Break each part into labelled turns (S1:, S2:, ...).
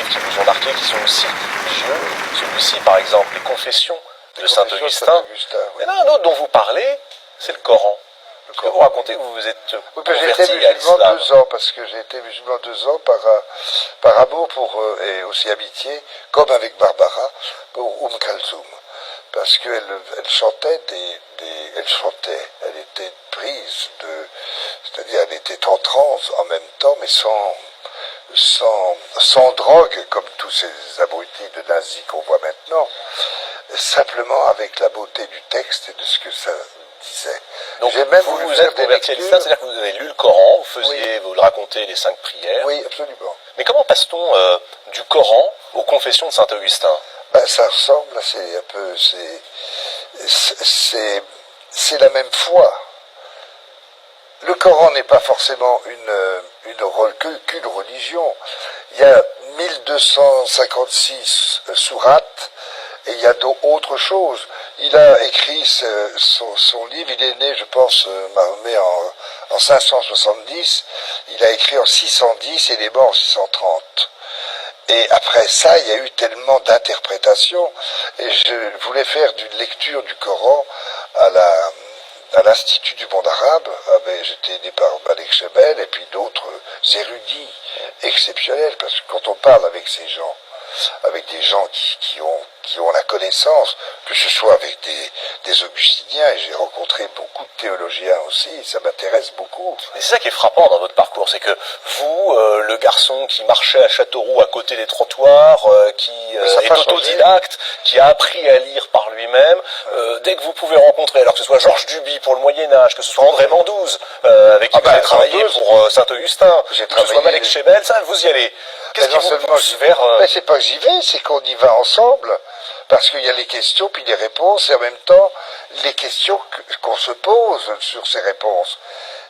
S1: livres qui vous ont marqué, qui sont aussi religieux. Celui-ci, par exemple, les Confessions de Saint-Augustin.
S2: Oui.
S1: Il y en a un autre dont vous parlez, c'est le Coran. Est-ce que vous racontez que vous vous êtes
S2: J'ai été
S1: converti à
S2: musulman
S1: l'islam?
S2: 2 ans, parce que j'ai été musulman 2 ans par amour et aussi amitié, comme avec Barbara, pour Kalsoum. Parce qu'elle chantait elle était prise c'est-à-dire elle était en transe en même temps, mais sans drogue, comme tous ces abrutis de nazis qu'on voit maintenant, simplement avec la beauté du texte et de ce que ça disait.
S1: Donc
S2: j'ai même
S1: vous
S2: voulu
S1: vous
S2: faire
S1: êtes
S2: des
S1: converti à
S2: lectures.
S1: l'islam, c'est-à-dire que vous avez lu le Coran, vous le racontez les 5 prières.
S2: Oui, absolument.
S1: Mais comment passe-t-on du Coran aux Confessions de Saint-Augustin?
S2: Ça ressemble, c'est un peu, c'est la même foi. Le Coran n'est pas forcément qu'une religion. Il y a 1256 sourates et il y a d'autres choses. Il a écrit son livre, il est né, je pense, Mahomet en 570, il a écrit en 610 et il est mort en 630. Et après ça, il y a eu tellement d'interprétations, et je voulais faire d'une lecture du Coran à l'Institut du monde arabe. J'étais aidé par Malek Chebel et puis d'autres érudits exceptionnels, parce que quand on parle avec ces gens, avec des gens qui ont la connaissance, que ce soit avec des augustiniens, et j'ai rencontré beaucoup de théologiens aussi, ça m'intéresse beaucoup.
S1: Et c'est ça qui est frappant dans votre parcours, c'est que vous, le garçon qui marchait à Châteauroux à côté des trottoirs, qui est autodidacte, qui a appris à lire par lui-même, dès que vous pouvez rencontrer, alors que ce soit Georges Duby pour le Moyen-Âge, que ce soit André Mandouze, avec qui vous avez travaillé pour Saint-Augustin, que ce soit Malek Chebel, ça, vous y allez. Qu'est-ce qui vous pousse vers...
S2: Mais c'est pas que j'y vais, c'est qu'on y va ensemble. Parce qu'il y a les questions, puis les réponses, et en même temps, les questions qu'on se pose sur ces réponses.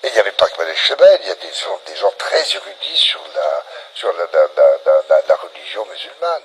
S2: Et il n'y avait pas que Malek Chebel, il y a des gens très érudits sur la religion musulmane.